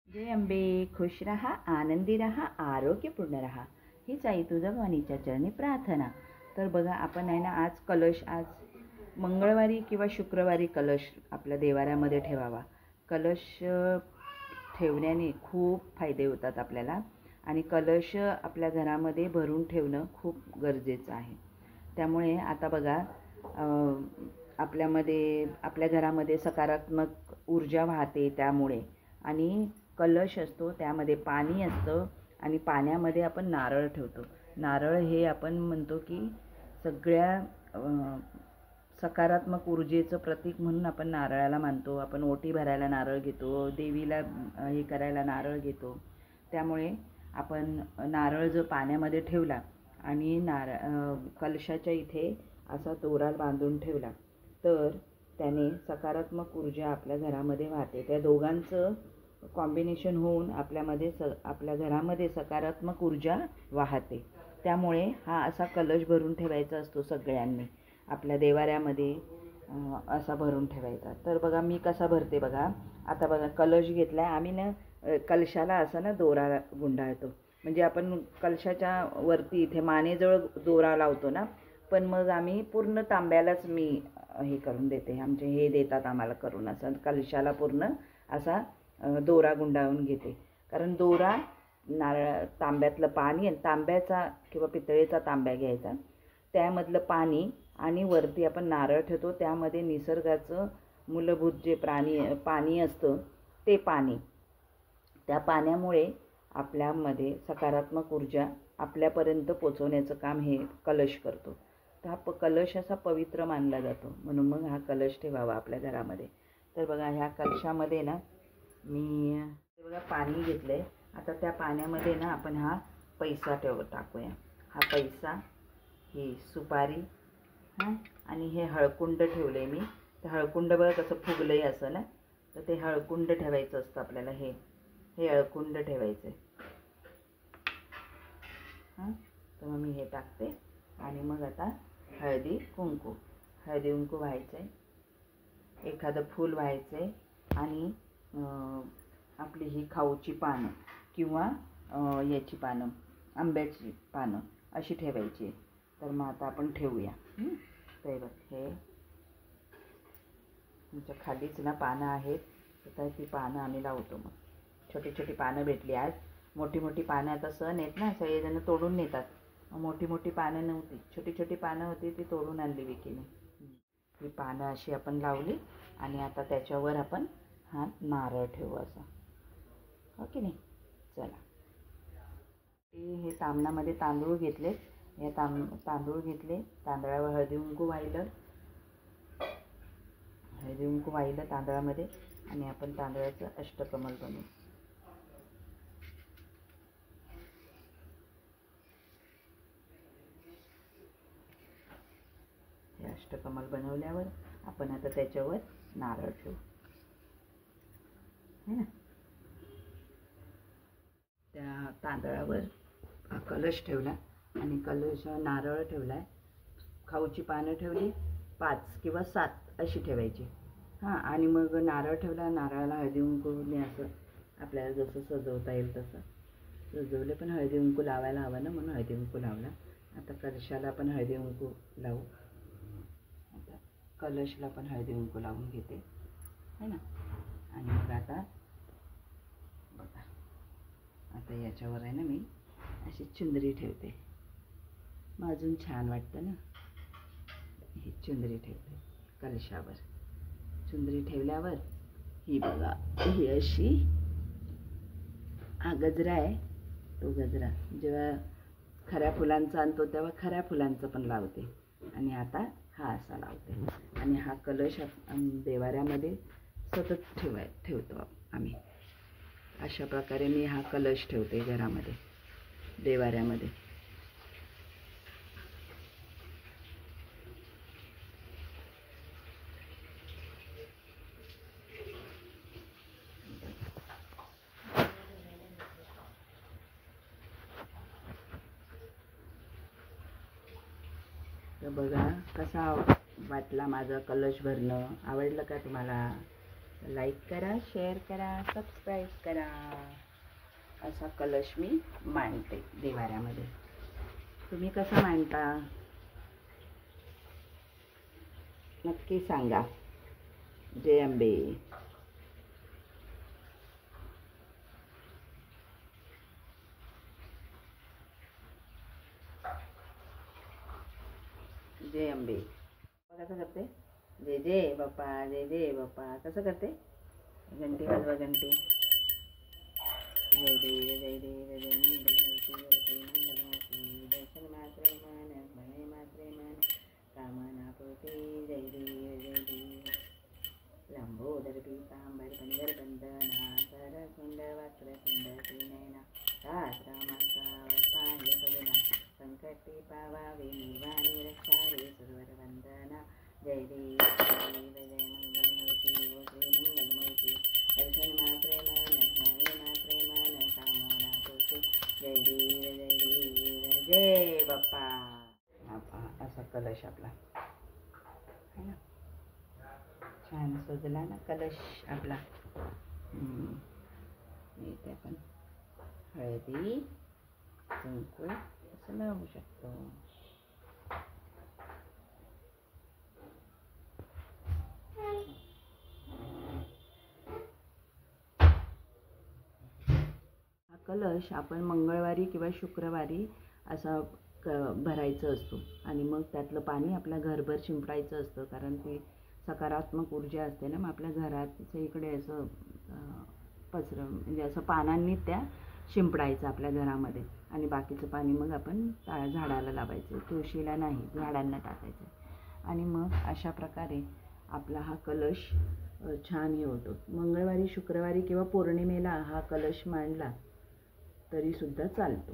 जय अंबे. खुश रहा, आनंदी रहा, आरोग्यपूर्ण रहा, हीच आई तुळजाभवानीच्या चरणी प्रार्थना. तर बघा, आपण आहे ना आज मंगळवारी किंवा शुक्रवारी कलश आपल्या देवाऱ्यामध्ये ठेवावा. कलश ठेवण्याने खूप फायदे होतात आपल्याला, आणि कलश आपल्या घरामध्ये भरून ठेवणं खूप गरजेचं आहे. त्यामुळे आता बघा, आपल्या घरामध्ये सकारात्मक ऊर्जा वाहते त्यामुळे. आणि कलश असतो त्यामध्ये पाणी असतं, आणि पाण्यामध्ये आपण नारळ ठेवतो. नारळ हे आपण म्हणतो की सगळ्या सकारात्मक ऊर्जेचं प्रतीक म्हणून आपण नारळाला मानतो. आपण ओटी भरायला नारळ घेतो, देवीला हे करायला नारळ घेतो. त्यामुळे आपण नारळ जर पाण्यामध्ये ठेवला आणि कलशाच्या इथे असा दोरा बांधून ठेवला तर त्याने सकारात्मक ऊर्जा आपल्या घरामध्ये वाहते. त्या दोघांचं कॉम्बिनेशन होऊन आपल्या घरामध्ये सकारात्मक ऊर्जा वाहते. त्यामुळे हा असा कलश भरून ठेवायचा असतो सगळ्यांनी. आपल्या देवाऱ्यामध्ये असा भरून ठेवायचा. तर बघा मी कसा भरते बघा. आता बघा, कलश घेतला आहे आम्ही ना, कलशाला असा ना दोरा गुंडाळतो. म्हणजे आपण कलशाच्या वरती इथे मानेजवळ दोरा लावतो ना, पण मग आम्ही पूर्ण तांब्यालाच मी हे करून देते. आमचे हे देतात आम्हाला करून, असं कलशाला पूर्ण असा दोरा गुंडाळून घेते. कारण दोरा तांब्यातलं पाणी, आणि तांब्याचा किंवा पितळेचा तांब्या घ्यायचा, त्यामधलं पाणी, आणि वरती आपण नारळ ठेवतो त्यामध्ये निसर्गाचं मूलभूत जे पाणी असतं ते पाणी. त्या पाण्यामुळे आपल्यामध्ये सकारात्मक ऊर्जा आपल्यापर्यंत पोचवण्याचं काम हे कलश करतो. तर हा कलश असा पवित्र मानला जातो, म्हणून मग हा कलश ठेवावा आपल्या घरामध्ये. तर बघा, ह्या कलशामध्ये ना मी बघा पाणी घेतलं आहे. आता त्या पाण्यामध्ये ना आपण हा पैसा टाकूया. हा पैसा, ही सुपारी, आणि हे हळकुंड ठेवलं आहे मी. तर हळकुंड बघा कसं फुगलं आहे असं ना, तर ते हळकुंड ठेवायचं असतं आपल्याला. हे हळकुंड ठेवायचं आहे. तर मग मी हे टाकते. आणि मग आता हळदी कुंकू व्हायचं आहे, एखादं फूल व्हायचं आहे, आणि आपली ही खाऊची पानं किंवा याची पानं, आंब्याची पानं अशी ठेवायची. तर मग आता आपण ठेवूया. तर बघ, हे तुमच्या खालीच ना पानं आहेत, तर ती पानं आम्ही लावतो. मग छोटी छोटी पानं भेटली आज. मोठी मोठी पानं आता सण आहेत ना, सगळेजण तोडून नेतात. मोठी मोठी पानं नव्हती, छोटी छोटी पानं होती, ती तोडून आणली विकीने. ही पानं अशी आपण लावली, आणि आता त्याच्यावर आपण हा नारळ ठेवू असा, हो की नाही. चला, हे तामणामध्ये तांदूळ घेतले. हे तांदूळ घेतले, तांदळावर हळदी कुंकू वाहिलं तांदळामध्ये, आणि आपण तांदळाचं अष्टकमल बनवू. हे अष्टकमल बनवल्यावर आपण आता त्याच्यावर नारळ ठेवू, है ना. त्या तांदळावर कलश ठेवला, आणि नारळ ठेवलाय, खाऊची पानं ठेवली 5 किंवा 7 अशी ठेवायची. आणि मग नारळ ठेवला, नारळाला हळदी कुंकूने असं आपल्याला जसं सजवता येईल तसं सजवलं. पण हळदी कुंकू लावायला हवं ना, म्हणून हळदी कुंकू लावला. आता कलशाला पण हळदी कुंकू लावू. आता कलशला पण हळदी कुंकू लावून घेते, है ना. आणि मग आता बघा, आता याच्यावर आहे ना मी अशी चुंदरी ठेवते. मग अजून छान वाटतं ना. ही चुंदरी ठेवते कलशावर. चुंदरी ठेवल्यावर ही बघा, ही अशी हा गजरा आहे. तो गजरा जेव्हा खऱ्या फुलांचा आणतो तेव्हा खऱ्या फुलांचं पण लावते, आणि आता हा असा लावते. आणि हा कलश देवाऱ्यामध्ये सतत ठेवतो आम्ही. अशा प्रकारे मी हा कलश ठेवते घरामध्ये, देवाऱ्यामध्ये. तर बघा कसा वाटला माझा कलश भरणं. आवडलं का तुम्हाला? लाईक करा, शेअर करा, सबस्क्राईब करा. असा कलश मी मांडते देवाऱ्यामध्ये. तुम्ही कसा मांडता नक्की सांगा. जय अंबे. जय अंबे. कसं करते? जय जय बाप्पा, जय जय बाप्पा. कसं करते? घंटी वाजवा, घंटी. जय देव, जय देव, जय मंगलमूर्ती, जय मंगलमूर्ती. दर्शन मात्रे मन, मने मात्रे मन, कामना पोते. जय देव, जय देव. लंबोदर पीतांबर पंदर बंदना, सरकुंड वक्रतुंड त्रिनयना, रामाचा पाय भजना, संकटी पावावे निर्वाणी रक्षावे सुरवर वंदना. जय देव, जय मंगलमूर्ती, ओ श्री मंगलमूर्ती. दर्शन मात्रे मन, मने मात्रे मन, कामना पोते. जय देव, जय देव, जय बाप्पा. असा कलश आपला है ना. छान सजला ना कलश आपला. इथे आपण हळदी कुंकू असं लावू शकतो. हा कलश आपण मंगळवारी किंवा शुक्रवारी असा भरायचं असतो आणि मग त्यातलं पाणी आपल्या घरभर शिंपडायचं असतं. कारण ती सकारात्मक ऊर्जा असते ना. मग आपल्या घरात इकडे असं म्हणजे असं पानांनी त्या शिंपडायचं आपल्या घरामध्ये आणि बाकीचं पाणी मग आपण झाडाला लावायचं. तुळशीला नाही, झाडांना टाकायचं. आणि मग अशा प्रकारे आपला हा कलश छान हे होतो. मंगळवारी, शुक्रवारी किंवा पौर्णिमेला हा कलश मांडला तरीसुद्धा चालतो.